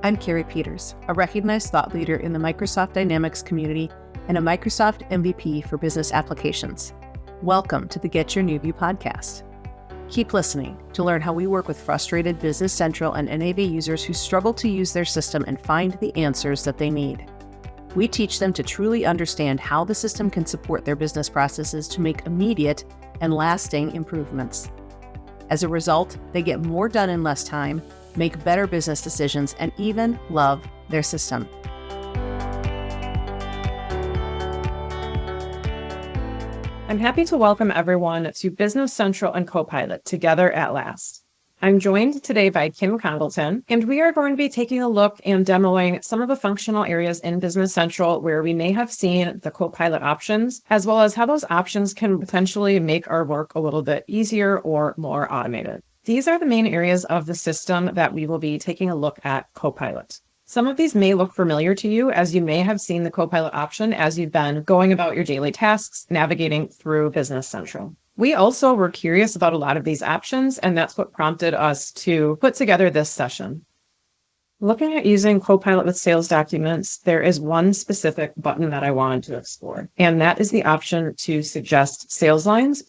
I'm 𝗓𝗄𝗿, a recognized thought leader in the Microsoft Dynamics community and a Microsoft MVP for business applications. Welcome to the Get Your New View podcast. Keep listening to learn how we work with frustrated Business Central and NAV users who struggle to use their system and find the answers that they need. We teach them to truly understand how the system can support their business processes to make immediate and lasting improvements. As a result, they get more done in less time, make better business decisions, and even love their system. I'm happy to welcome everyone to Business Central and CoPilot together at last. I'm joined today by 𝗓𝗂𝗿, and we are going to be taking a look and demoing some of the functional areas in Business Central where we may have seen the CoPilot options, as well as how those options can potentially make our work a little bit easier or more automated. These are the main areas of the system that we will be taking a look at CoPilot. Some of these may look familiar to you, as you may have seen the CoPilot option as you've been going about your daily tasks, navigating through Business Central. We also were curious about a lot of these options, and that's what prompted us to put together this session. Looking at using CoPilot with sales documents, there is one specific button that I wanted to explore, and that is the option to suggest sales lines.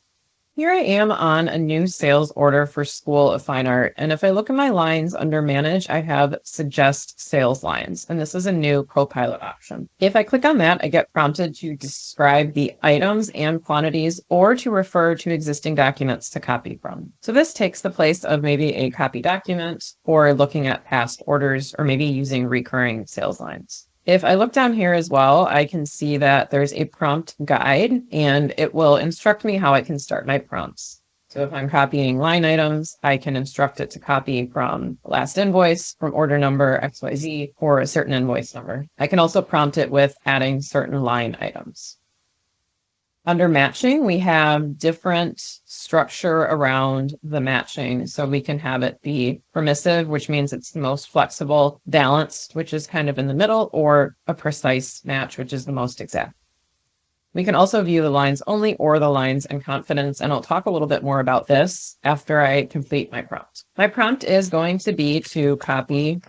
Here I am on a new sales order for School of Fine Art, and if I look at my lines under Manage, I have Suggest Sales Lines, and this is a new CoPilot option. If I click on that, I get prompted to describe the items and quantities or to refer to existing documents to copy from. So this takes the place of maybe a copy document or looking at past orders or maybe using recurring sales lines. If I look down here as well, I can see that there's a prompt guide, and it will instruct me how I can start my prompts. So if I'm copying line items, I can instruct it to copy from last invoice, from order number XYZ, or a certain invoice number. I can also prompt it with adding certain line items. Under matching, we have different structure around the matching. So we can have it be permissive, which means it's the most flexible, balanced, which is kind of in the middle, or a precise match, which is the most exact. We can also view the lines only or the lines in confidence, and I'll talk a little bit more about this after I complete my prompt. My prompt is going to be to copy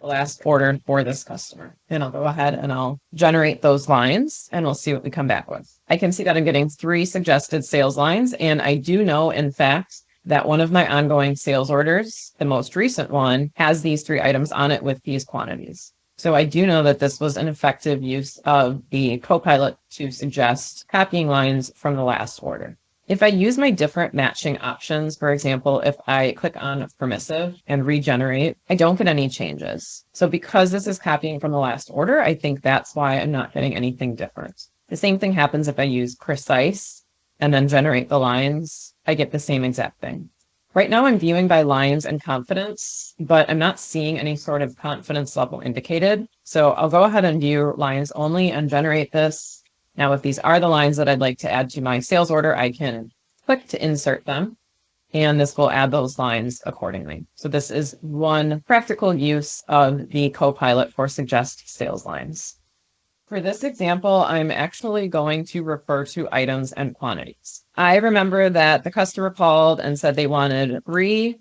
last order for this customer. And I'll go ahead and I'll generate those lines and we'll see what we come back with. I can see that I'm getting 3 suggested sales lines. And I do know, in fact, that one of my ongoing sales orders, the most recent one, has these 3 items on it with these quantities. So I do know that this was an effective use of the CoPilot to suggest copying lines from the last order. If I use my different matching options, for example, if I click on permissive and regenerate, I don't get any changes. So because this is copying from the last order, I think that's why I'm not getting anything different. The same thing happens if I use precise and then generate the lines. I get the same exact thing. Right now I'm viewing by lines and confidence, but I'm not seeing any sort of confidence level indicated. So I'll go ahead and view lines only and generate this. Now, if these are the lines that I'd like to add to my sales order, I can click to insert them, and this will add those lines accordingly. So this is one practical use of the CoPilot for suggest sales lines. For this example, I'm actually going to refer to items and quantities. I remember that the customer called and said they wanted 3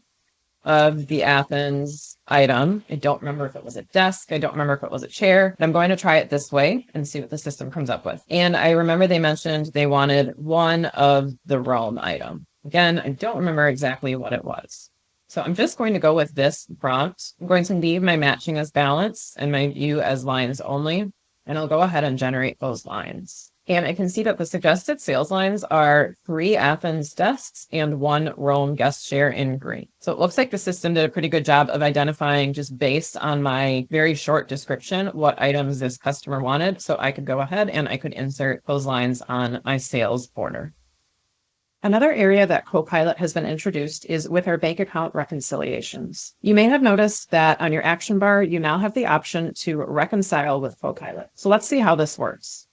of the Athens item. I don't remember if it was a desk. I don't remember if it was a chair. But I'm going to try it this way and see what the system comes up with. And I remember they mentioned they wanted 1 of the Rome item. Again, I don't remember exactly what it was. So I'm just going to go with this prompt. I'm going to leave my matching as balance and my view as lines only. And I'll go ahead and generate those lines. And I can see that the suggested sales lines are 3 Athens desks and 1 Rome guest chair in green. So it looks like the system did a pretty good job of identifying, just based on my very short description, what items this customer wanted. So I could go ahead and I could insert those lines on my sales order. Another area that CoPilot has been introduced is with our bank account reconciliations. You may have noticed that on your action bar, you now have the option to reconcile with CoPilot. So let's see how this works.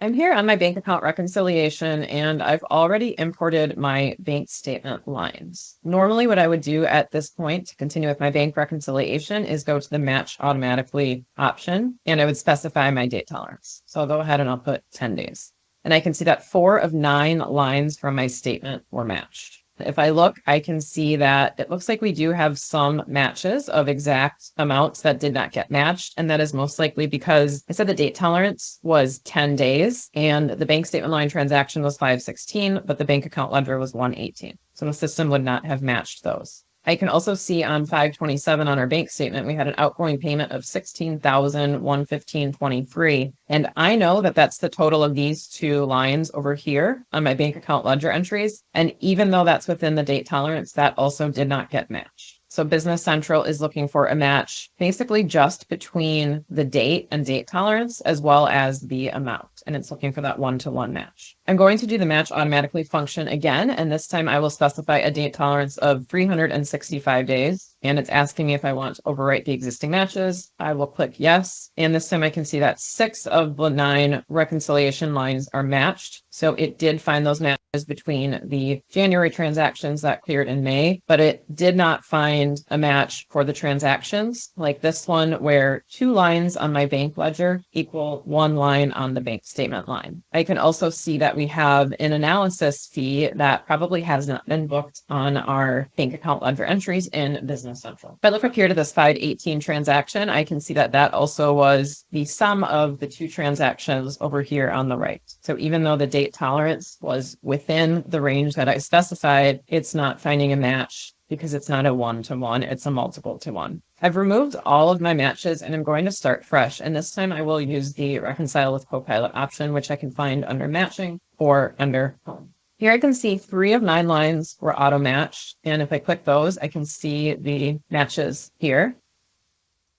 I'm here on my bank account reconciliation, and I've already imported my bank statement lines. Normally, what I would do at this point to continue with my bank reconciliation is go to the Match Automatically option, and I would specify my date tolerance. So I'll go ahead and I'll put 10 days. And I can see that 4 of 9 lines from my statement were matched. If I look, I can see that it looks like we do have some matches of exact amounts that did not get matched. And that is most likely because I said the date tolerance was 10 days and the bank statement line transaction was 516, but the bank account ledger was 118. So the system would not have matched those. I can also see on 527 on our bank statement, we had an outgoing payment of $16,115.23. And I know that that's the total of these two lines over here on my bank account ledger entries. And even though that's within the date tolerance, that also did not get matched. So Business Central is looking for a match basically just between the date and date tolerance as well as the amount. And it's looking for that one-to-one match. I'm going to do the match automatically function again. And this time I will specify a date tolerance of 365 days. And it's asking me if I want to overwrite the existing matches. I will click yes. And this time I can see that 6 of the 9 reconciliation lines are matched. So it did find those matches between the January transactions that cleared in May, but it did not find a match for the transactions like this one where 2 lines on my bank ledger equal 1 line on the bank statement line. I can also see that we have an analysis fee that probably has not been booked on our bank account ledger entries in Business Central. If I look up here to this 518 transaction, I can see that that also was the sum of the 2 transactions over here on the right. So even though the date tolerance was within the range that I specified, it's not finding a match because it's not a one-to-one, it's a multiple-to-one. I've removed all of my matches and I'm going to start fresh. And this time I will use the Reconcile with CoPilot option, which I can find under Matching or under Home. Here I can see 3 of 9 lines were auto-matched. And if I click those, I can see the matches here.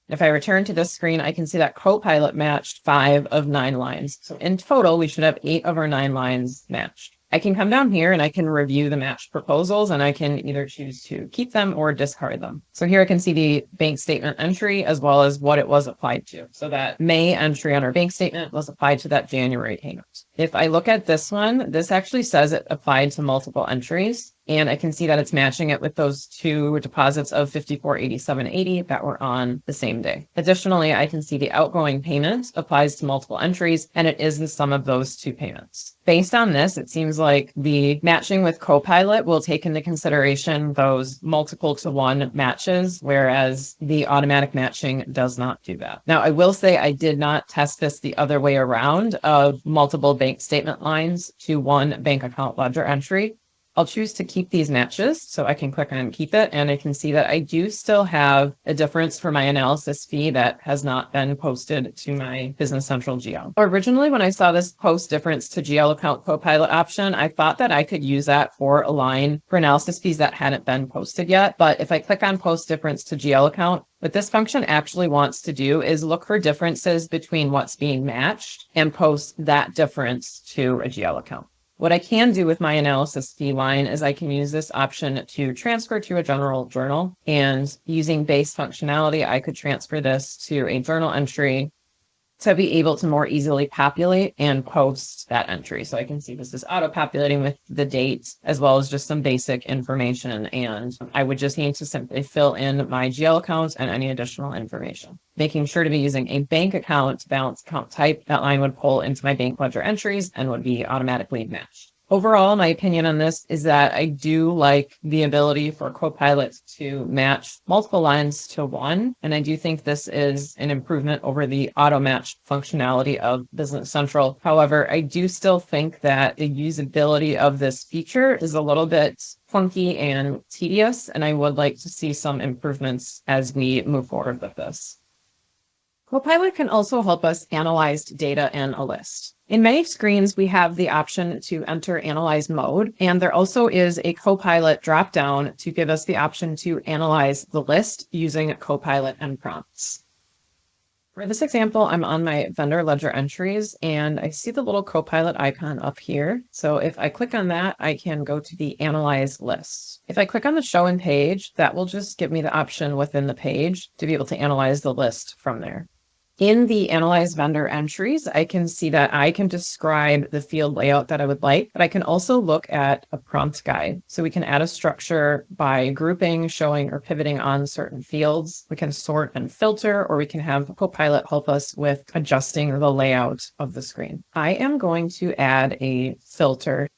If I return to this screen, I can see that CoPilot matched 5 of 9 lines. So in total, we should have 8 of our 9 lines matched. I can come down here and I can review the matched proposals and I can either choose to keep them or discard them. So here I can see the bank statement entry as well as what it was applied to. So that May entry on our bank statement was applied to that January payment. If I look at this one, this actually says it applied to multiple entries. And I can see that it's matching it with those 2 deposits of $54.87.80 that were on the same day. Additionally, I can see the outgoing payment applies to multiple entries, and it is the sum of those 2 payments. Based on this, it seems like the matching with CoPilot will take into consideration those multiple-to-one matches, whereas the automatic matching does not do that. Now, I will say I did not test this the other way around of multiple bank statement lines to 1 bank account ledger entry. I'll choose to keep these matches, so I can click on keep it, and I can see that I do still have a difference for my analysis fee that has not been posted to my Business Central GL. Originally, when I saw this post difference to GL account CoPilot option, I thought that I could use that for a line for analysis fees that hadn't been posted yet. But if I click on post difference to GL account, what this function actually wants to do is look for differences between what's being matched and post that difference to a GL account. What I can do with my analysis fee line is I can use this option to transfer to a general journal, and using base functionality, I could transfer this to a journal entry to be able to more easily populate and post that entry. So I can see this is auto-populating with the dates as well as just some basic information. And I would just need to simply fill in my GL accounts and any additional information. Making sure to be using a bank account balance account type, that line would pull into my bank ledger entries and would be automatically matched. Overall, my opinion on this is that I do like the ability for CoPilot to match multiple lines to 1. And I do think this is an improvement over the auto match functionality of Business Central. However, I do still think that the usability of this feature is a little bit funky and tedious, and I would like to see some improvements as we move forward with this. CoPilot can also help us analyze data in a list. In many screens, we have the option to enter analyze mode, and there also is a CoPilot dropdown to give us the option to analyze the list using CoPilot and prompts. For this example, I'm on my vendor ledger entries, and I see the little CoPilot icon up here. So if I click on that, I can go to the analyze list. If I click on the show in page, that will just give me the option within the page to be able to analyze the list from there. In the Analyze Vendor Entries, I can see that I can describe the field layout that I would like, but I can also look at a prompt guide. So we can add a structure by grouping, showing, or pivoting on certain fields. We can sort and filter, or we can have CoPilot help us with adjusting the layout of the screen. I am going to add a filter.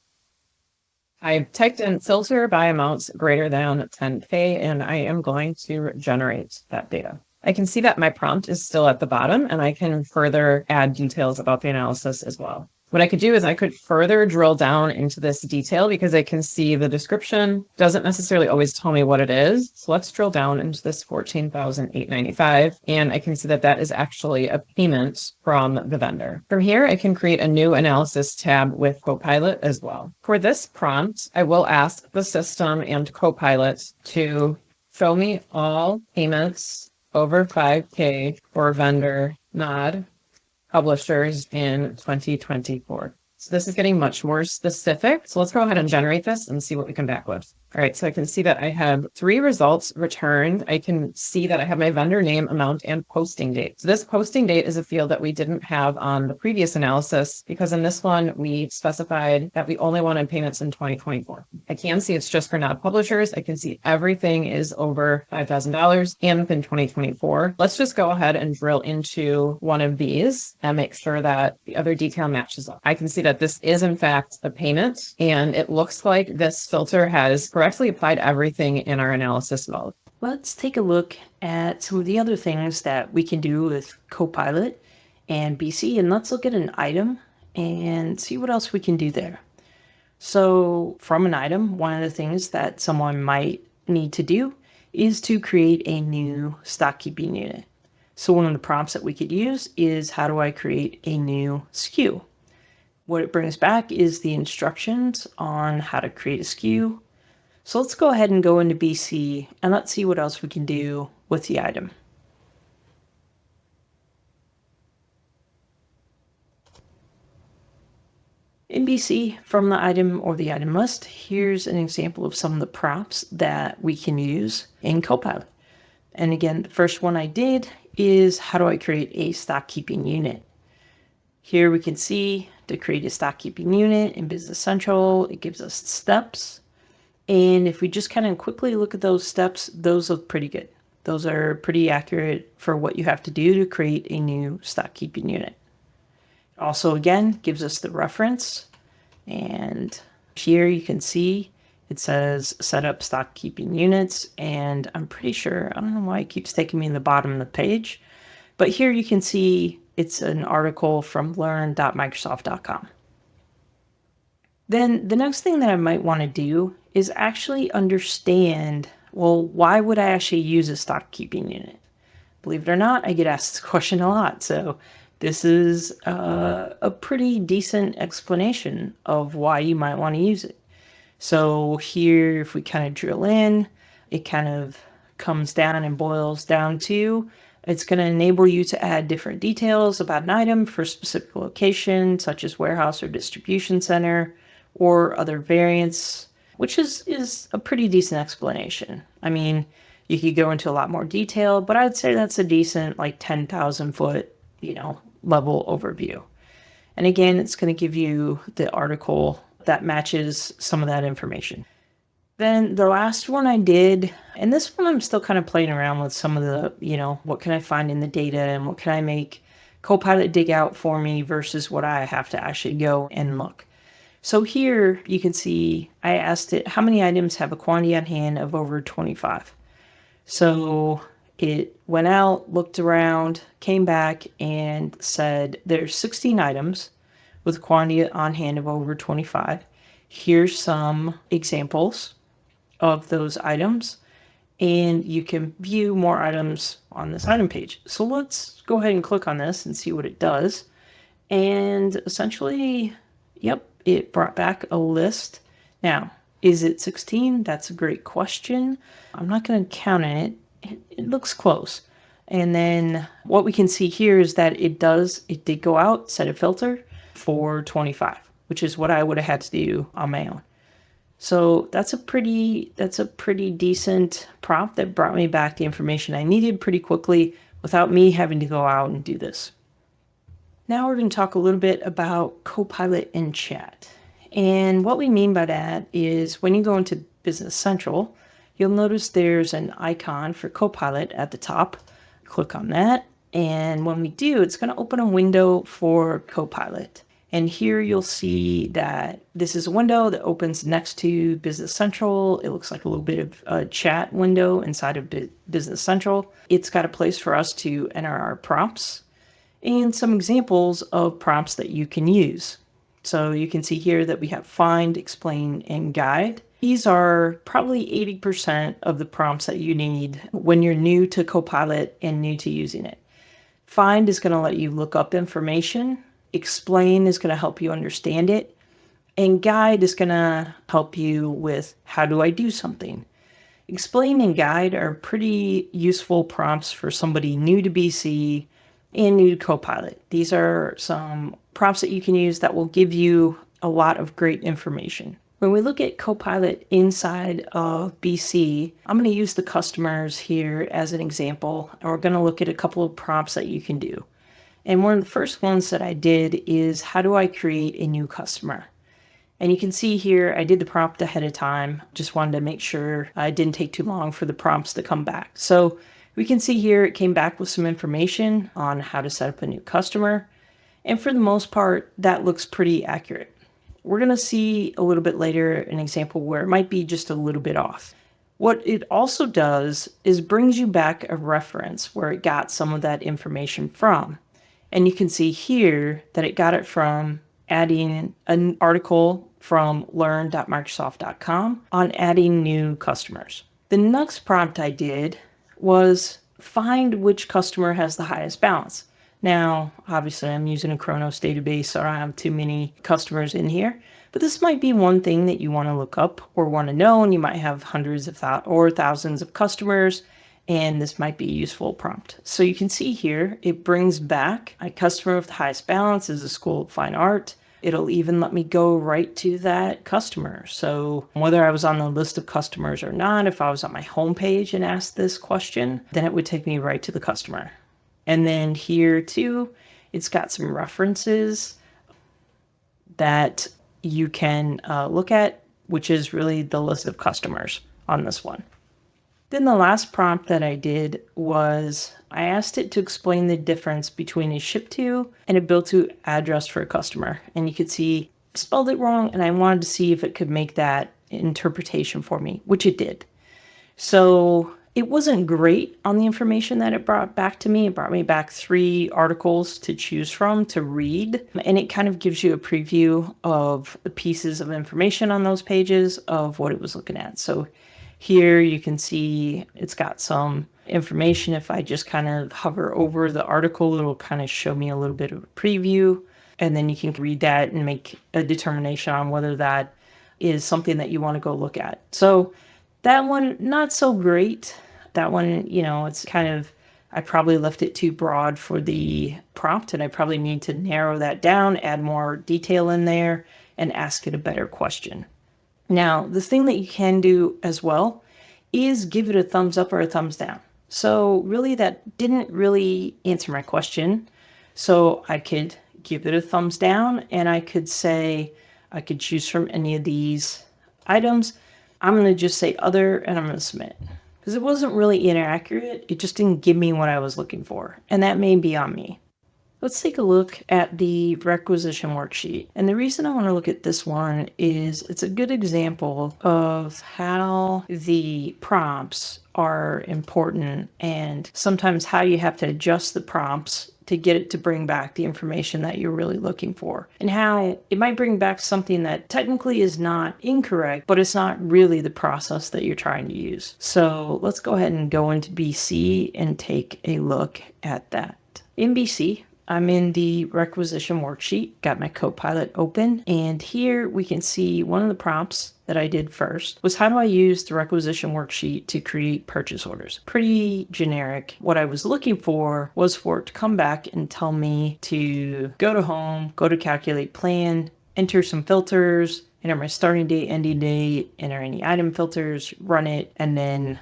I typed in filter by amounts greater than 10K, and I am going to generate that data. I can see that my prompt is still at the bottom, and I can further add details about the analysis as well. What I could do is I could further drill down into this detail because I can see the description doesn't necessarily always tell me what it is. So let's drill down into this $14,895, and I can see that that is actually a payment from the vendor. From here, I can create a new analysis tab with CoPilot as well. For this prompt, I will ask the system and CoPilot to show me all payments over 5K for vendor nod publishers in 2024. So this is getting much more specific. So let's go ahead and generate this and see what we come back with. All right, so I can see that I have 3 results returned. I can see that I have my vendor name, amount, and posting date. So this posting date is a field that we didn't have on the previous analysis because in this one, we specified that we only wanted payments in 2024. I can see it's just for nod publishers. I can see everything is over $5,000 and within 2024. Let's just go ahead and drill into one of these and make sure that the other detail matches up. I can see that this is in fact a payment, and it looks like this filter has correctly applied everything in our analysis mode. Let's take a look at some of the other things that we can do with CoPilot and 𝗬𝟑, and let's look at an item and see what else we can do there. So from an item, one of the things that someone might need to do is to create a new stock keeping unit. So one of the prompts that we could use is, how do I create a new SKU? What it brings back is the instructions on how to create a SKU. So let's go ahead and go into 𝗬𝟑, and let's see what else we can do with the item. In 𝗬𝟑, from the item or the item list, here's an example of some of the prompts that we can use in CoPilot. And again, the first one I did is, how do I create a stock keeping unit? Here we can see to create a stock keeping unit in Business Central, it gives us steps. And if we just kind of quickly look at those steps, those look pretty good. Those are pretty accurate for what you have to do to create a new stock keeping unit. Also, again, gives us the reference. And here you can see it says set up stock keeping units. And I'm pretty sure, I don't know why it keeps taking me in the bottom of the page, but here you can see it's an article from learn.microsoft.com. Then the next thing that I might want to do is actually understand, well, why would I actually use a stock keeping unit? Believe it or not, I get asked this question a lot. So this is a pretty decent explanation of why you might want to use it. So here, if we kind of drill in, it kind of comes down and boils down to, it's going to enable you to add different details about an item for a specific location, such as warehouse or distribution center, or other variants, which is a pretty decent explanation. I mean, you could go into a lot more detail, but I'd say that's a decent, like 10,000 foot, level overview. And again, it's going to give you the article that matches some of that information. Then the last one I did, and this one I'm still kind of playing around with some of the, what can I find in the data and what can I make CoPilot dig out for me versus what I have to actually go and look. So here you can see I asked it, how many items have a quantity on hand of over 25? So it went out, looked around, came back and said there's 16 items with quantity on hand of over 25. Here's some examples of those items, and you can view more items on this item page. So let's go ahead and click on this and see what it does. And essentially, yep, it brought back a list. Now, is it 16? That's a great question. I'm not going to count it. It looks close. And then what we can see here is that it did go out, set a filter for 25, which is what I would have had to do on my own. So that's a pretty decent prompt that brought me back the information I needed pretty quickly without me having to go out and do this. Now we're going to talk a little bit about CoPilot in chat. And what we mean by that is when you go into Business Central, you'll notice there's an icon for CoPilot at the top. Click on that. And when we do, it's going to open a window for CoPilot. And here you'll see that this is a window that opens next to Business Central. It looks like a little bit of a chat window inside of Business Central. It's got a place for us to enter our prompts and some examples of prompts that you can use. So you can see here that we have find, explain, and guide. These are probably 80% of the prompts that you need when you're new to CoPilot and new to using it. Find is going to let you look up information. Explain is going to help you understand it. And guide is going to help you with how do I do something. Explain and guide are pretty useful prompts for somebody new to 𝗬𝗲 and new to CoPilot. These are some prompts that you can use that will give you a lot of great information. When we look at CoPilot inside of 𝗬𝗲, I'm going to use the customers here as an example, and we're going to look at a couple of prompts that you can do. And one of the first ones that I did is how do I create a new customer? And you can see here, I did the prompt ahead of time. Just wanted to make sure it didn't take too long for the prompts to come back. So we can see here, it came back with some information on how to set up a new customer. And for the most part, that looks pretty accurate. We're going to see a little bit later an example where it might be just a little bit off. What it also does is brings you back a reference where it got some of that information from. And you can see here that it got it from adding an article from learn.microsoft.com on adding new customers. The next prompt I did was find which customer has the highest balance. Now, obviously, I'm using a Kronos database, so I don't have too many customers in here. But this might be one thing that you want to look up or want to know, and you might have hundreds of or thousands of customers, and this might be a useful prompt. So you can see here, it brings back a customer with the highest balance is a School of Fine Art. It'll even let me go right to that customer. So whether I was on the list of customers or not, if I was on my homepage and asked this question, then it would take me right to the customer. And then here too, it's got some references that you can look at, which is really the list of customers on this one. Then the last prompt that I did was I asked it to explain the difference between a ship to and a bill to address for a customer. And you could see I spelled it wrong, and I wanted to see if it could make that interpretation for me, which it did. So it wasn't great on the information that it brought back to me. It brought me back 3 articles to choose from to read. And it kind of gives you a preview of the pieces of information on those pages of what it was looking at. So here you can see it's got some information. If I just kind of hover over the article, it'll kind of show me a little bit of a preview. And then you can read that and make a determination on whether that is something that you want to go look at. So that one, not so great. That one, it's kind of, I probably left it too broad for the prompt, and I probably need to narrow that down, add more detail in there, and ask it a better question. Now, the thing that you can do as well is give it a thumbs up or a thumbs down. So really that didn't really answer my question. So I could give it a thumbs down, and I could say, I could choose from any of these items. I'm going to just say other, and I'm going to submit. Because it wasn't really inaccurate. It just didn't give me what I was looking for. And that may be on me. Let's take a look at the requisition worksheet. And the reason I want to look at this one is it's a good example of how the prompts are important and sometimes how you have to adjust the prompts to get it to bring back the information that you're really looking for, and how it might bring back something that technically is not incorrect, but it's not really the process that you're trying to use. So let's go ahead and go into 𝗬𝗲 and take a look at that. In 𝗬𝗲, I'm in the requisition worksheet, got my CoPilot open, and here we can see one of the prompts that I did first was how do I use the requisition worksheet to create purchase orders? Pretty generic. What I was looking for was for it to come back and tell me to go to home, go to calculate plan, enter some filters, enter my starting date, ending date, enter any item filters, run it, and then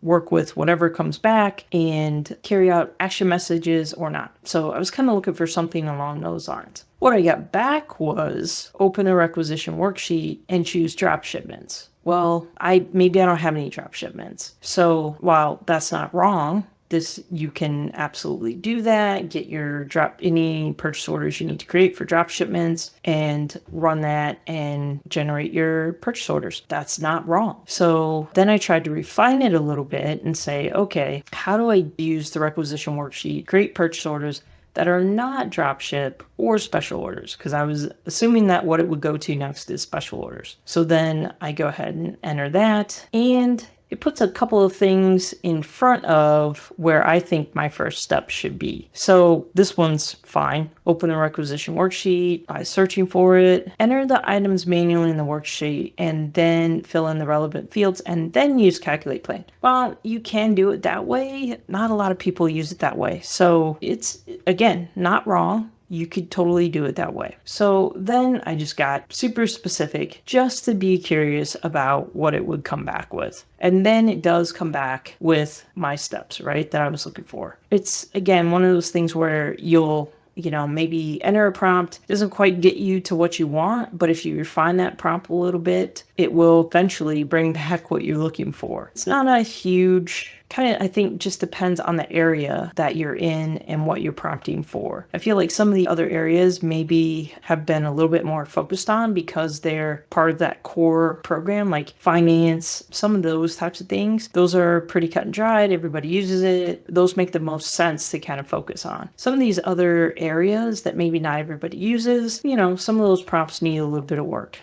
work with whatever comes back and carry out action messages or not. So I was kind of looking for something along those lines. What I got back was open a requisition worksheet and choose drop shipments. Well, maybe I don't have any drop shipments. So while that's not wrong, this, you can absolutely do that. Get your any purchase orders you need to create for drop shipments and run that and generate your purchase orders. That's not wrong. So then I tried to refine it a little bit and say, okay, how do I use the requisition worksheet, create purchase orders that are not drop ship or special orders? Because I was assuming that what it would go to next is special orders. So then I go ahead and enter that, and it puts a couple of things in front of where I think my first step should be. So this one's fine. Open a requisition worksheet by searching for it, enter the items manually in the worksheet, and then fill in the relevant fields, and then use calculate plan. Well, you can do it that way. Not a lot of people use it that way. So it's, again, not wrong. You could totally do it that way. So then I just got super specific just to be curious about what it would come back with. And then it does come back with my steps, right, that I was looking for. It's, again, one of those things where you'll maybe enter a prompt, doesn't quite get you to what you want, but if you refine that prompt a little bit, it will eventually bring back what you're looking for. It's not a huge, I think just depends on the area that you're in and what you're prompting for. I feel like some of the other areas maybe have been a little bit more focused on because they're part of that core program, like finance, some of those types of things. Those are pretty cut and dried. Everybody uses it. Those make the most sense to kind of focus on. Some of these other areas that maybe not everybody uses, some of those prompts need a little bit of work.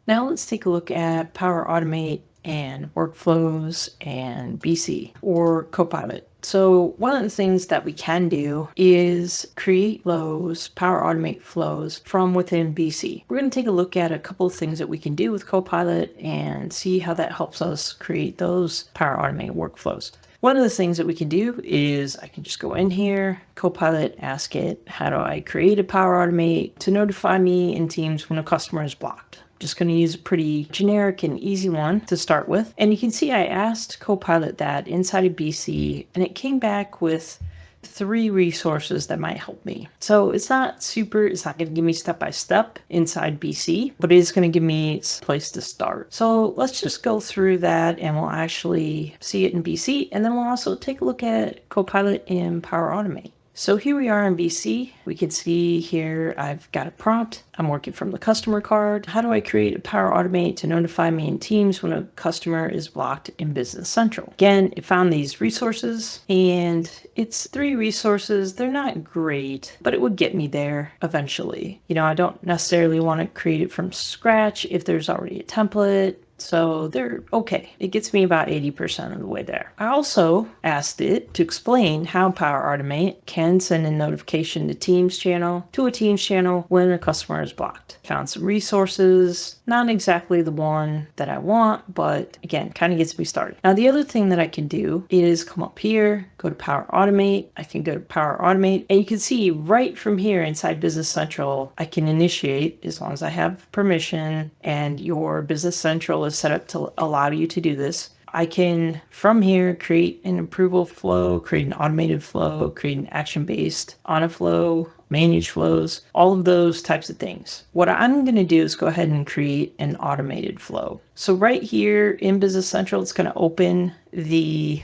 Now let's take a look at Power Automate and workflows and 𝗬𝗲cie or CoPilot. So one of the things that we can do is create flows, Power Automate flows from within 𝗬𝗲cie. We're going to take a look at a couple of things that we can do with CoPilot and see how that helps us create those Power Automate workflows. One of the things that we can do is I can just go in here, CoPilot, ask it, how do I create a Power Automate to notify me in Teams when a customer is blocked? Just going to use a pretty generic and easy one to start with. And you can see I asked CoPilot that inside of 𝗬𝗲cie, and it came back with 3 resources that might help me. So it's not going to give me step-by-step inside 𝗬𝗲cie, but it is going to give me a place to start. So let's just go through that and we'll actually see it in 𝗬𝗲cie, and then we'll also take a look at CoPilot in Power Automate. So here we are in 𝗬𝗲cie. We can see here I've got a prompt. I'm working from the customer card. How do I create a Power Automate to notify me in Teams when a customer is blocked in Business Central? Again, it found these resources, and it's 3 resources. They're not great, but it would get me there eventually. I don't necessarily want to create it from scratch if there's already a template. So they're okay. It gets me about 80% of the way there. I also asked it to explain how Power Automate can send a notification to a Teams channel when a customer is blocked. Found some resources, not exactly the one that I want, but again, kind of gets me started. Now, the other thing that I can do is come up here, go to Power Automate. I can go to Power Automate, and you can see right from here inside Business Central, I can initiate as long as I have permission and your Business Central is set up to allow you to do this. I can, from here, create an approval flow, create an automated flow, create an action-based on a flow, manage flows, all of those types of things. What I'm going to do is go ahead and create an automated flow. So right here in Business Central, it's going to open the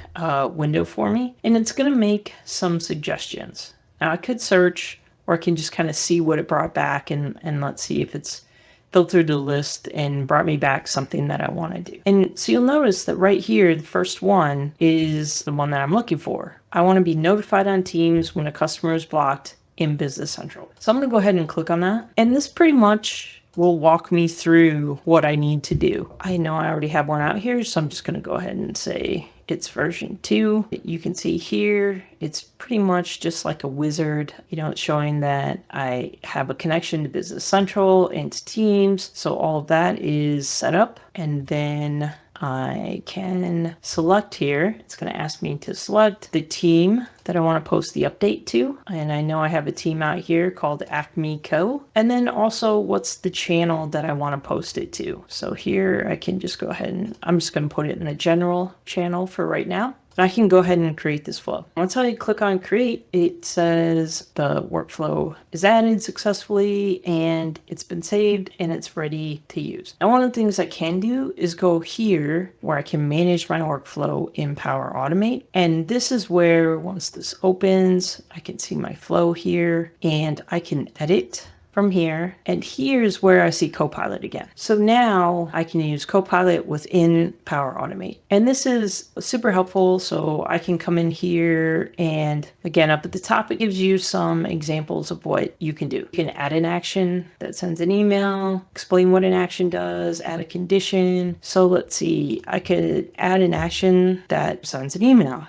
window for me, and it's going to make some suggestions. Now I could search, or I can just kind of see what it brought back, and let's see if it's filtered the list and brought me back something that I want to do. And so you'll notice that right here, the first one is the one that I'm looking for. I want to be notified on Teams when a customer is blocked in Business Central. So I'm going to go ahead and click on that. And this pretty much will walk me through what I need to do. I know I already have one out here, so I'm just going to go ahead and say it's version 2. You can see here, it's pretty much just like a wizard. It's showing that I have a connection to Business Central and to Teams. So all of that is set up. And then I can select here. It's going to ask me to select the team that I want to post the update to. And I know I have a team out here called 𝗩𝗶𝗄𝗿. And then also what's the channel that I want to post it to. So here I can just go ahead and I'm just going to put it in a general channel for right now. And I can go ahead and create this flow. Once I click on create, it says the workflow is added successfully and it's been saved and it's ready to use. And one of the things I can do is go here where I can manage my workflow in Power Automate. And this is where once this opens, I can see my flow here and I can edit from here, and here's where I see CoPilot again. So now I can use CoPilot within Power Automate. And this is super helpful. So I can come in here and again, up at the top, it gives you some examples of what you can do. You can add an action that sends an email, explain what an action does, add a condition. So let's see, I could add an action that sends an email.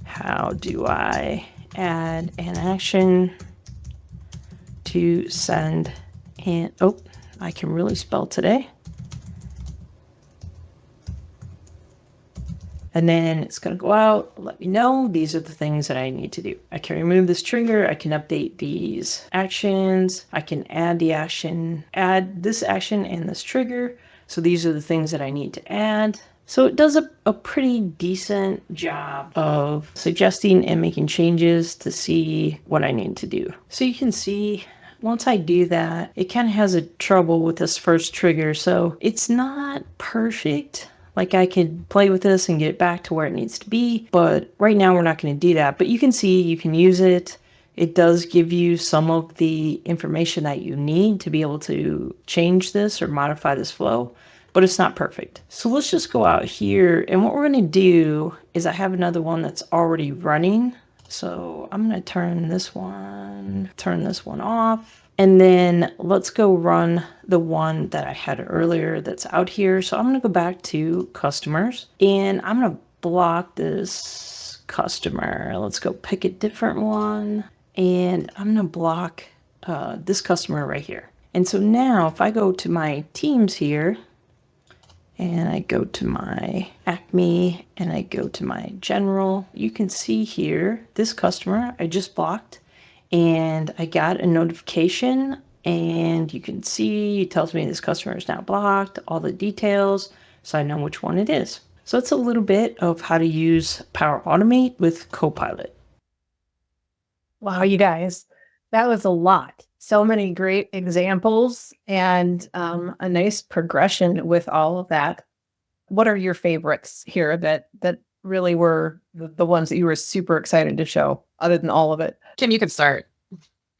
How do I add an action to send and I can really spell today. And then it's going to go out, let me know these are the things that I need to do. I can remove this trigger. I can update these actions. I can add the action, add this action and this trigger. So these are the things that I need to add. So it does a pretty decent job of suggesting and making changes to see what I need to do. So you can see once I do that, it kind of has a trouble with this first trigger. So it's not perfect. Like I could play with this and get it back to where it needs to be. But right now we're not going to do that. But you can see you can use it. It does give you some of the information that you need to be able to change this or modify this flow. But it's not perfect. So let's just go out here. And what we're going to do is I have another one that's already running. So I'm going to turn this one off. And then let's go run the one that I had earlier that's out here. So I'm going to go back to customers and I'm going to block this customer. Let's go pick a different one. And I'm going to block this customer right here. And so now if I go to my teams here, and I go to my Acme and I go to my general, you can see here, this customer I just blocked and I got a notification and you can see it tells me this customer is now blocked, all the details, so I know which one it is. So it's a little bit of how to use Power Automate with CoPilot. Wow, you guys, that was a lot. So many great examples and a nice progression with all of that. What are your favorites here that really were the ones that you were super excited to show, other than all of it? Kim, you can start.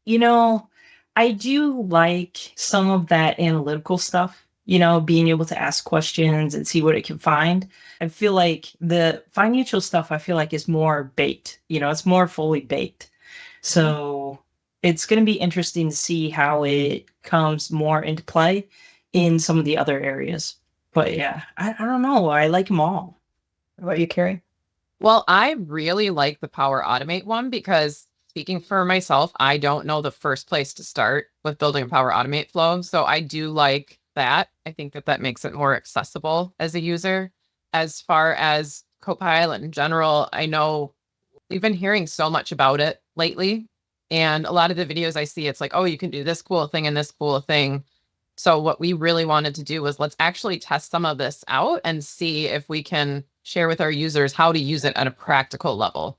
You know, I do like some of that analytical stuff, being able to ask questions and see what it can find. I feel like the financial stuff, is more baked, it's more fully baked. So it's going to be interesting to see how it comes more into play in some of the other areas. But yeah, I don't know. I like them all. What about you, Carrie? Well, I really like the Power Automate one because speaking for myself, I don't know the first place to start with building a Power Automate flow. So I do like that. I think that makes it more accessible as a user. As far as CoPilot in general, I know we've been hearing so much about it lately. And a lot of the videos I see, it's like, oh, you can do this cool thing and this cool thing. So what we really wanted to do was let's actually test some of this out and see if we can share with our users how to use it at a practical level.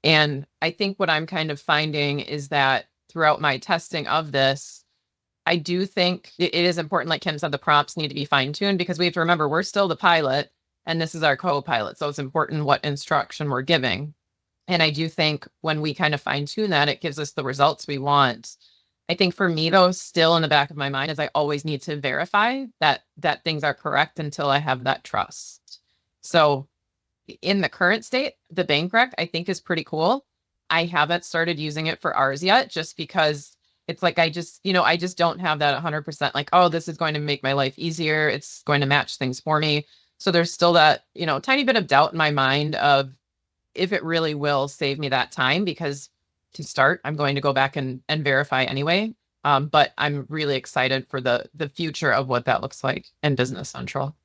And I think what I'm kind of finding is that throughout my testing of this, I do think it is important, like Kim said, the prompts need to be fine-tuned because we have to remember we're still the pilot and this is our co-pilot. So it's important what instruction we're giving. And I do think when we kind of fine tune that, it gives us the results we want. I think for me, though, still in the back of my mind is I always need to verify that things are correct until I have that trust. So in the current state, the bank rec, I think is pretty cool. I haven't started using it for ours yet, just because it's like, I just don't have that 100% like, oh, this is going to make my life easier. It's going to match things for me. So there's still that, tiny bit of doubt in my mind of if it really will save me that time, because to start, I'm going to go back and verify anyway. But I'm really excited for the future of what that looks like in Business Central.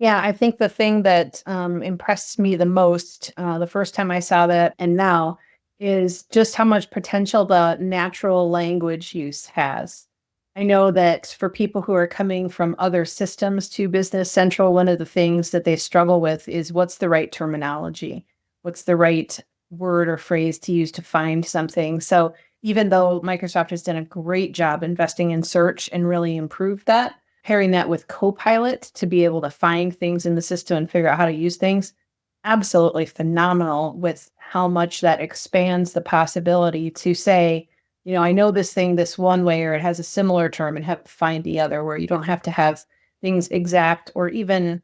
Yeah, I think the thing that impressed me the most the first time I saw that and now is just how much potential the natural language use has. I know that for people who are coming from other systems to Business Central, one of the things that they struggle with is what's the right terminology. what's the right word or phrase to use to find something. So even though Microsoft has done a great job investing in search and really improved that, pairing that with CoPilot to be able to find things in the system and figure out how to use things, absolutely phenomenal with how much that expands the possibility to say, I know this thing this one way, or it has a similar term, and have to find the other, where you don't have to have things exact or even,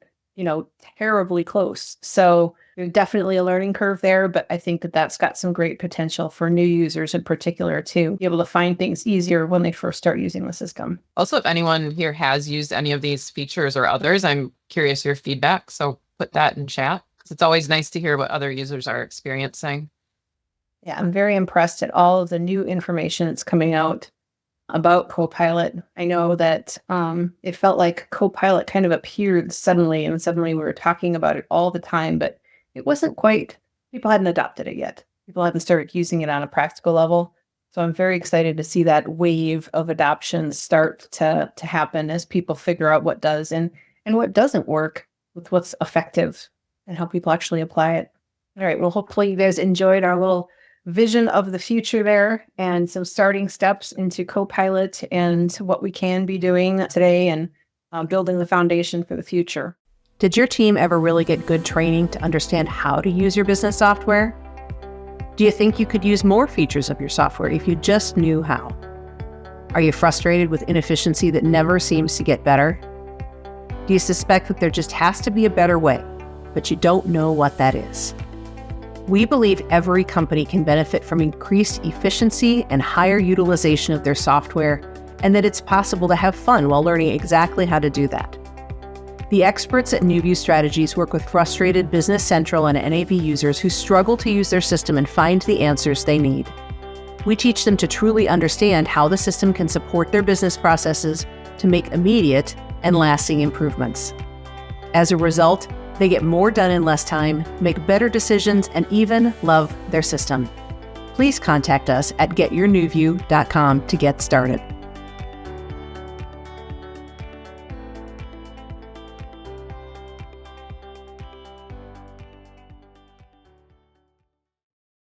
terribly close. So there's definitely a learning curve there, but I think that that's got some great potential for new users in particular to be able to find things easier when they first start using the system. Also, if anyone here has used any of these features or others, I'm curious your feedback. So put that in chat. It's always nice to hear what other users are experiencing. Yeah, I'm very impressed at all of the new information that's coming out about CoPilot. I know that it felt like CoPilot kind of appeared suddenly, and suddenly we were talking about it all the time, but it wasn't quite, people hadn't adopted it yet. People hadn't started using it on a practical level. So I'm very excited to see that wave of adoption start to happen as people figure out what does and what doesn't work with what's effective and how people actually apply it. All right, well, hopefully you guys enjoyed our little vision of the future there and some starting steps into CoPilot and what we can be doing today and building the foundation for the future. Did your team ever really get good training to understand how to use your business software? Do you think you could use more features of your software if you just knew how? Are you frustrated with inefficiency that never seems to get better? Do you suspect that there just has to be a better way, but you don't know what that is? We believe every company can benefit from increased efficiency and higher utilization of their software, and that it's possible to have fun while learning exactly how to do that. The experts at 𝗬𝗎 Strategies work with frustrated Business Central and NAV users who struggle to use their system and find the answers they need. We teach them to truly understand how the system can support their business processes to make immediate and lasting improvements. As a result, they get more done in less time, make better decisions, and even love their system. Please contact us at getyournewview.com to get started.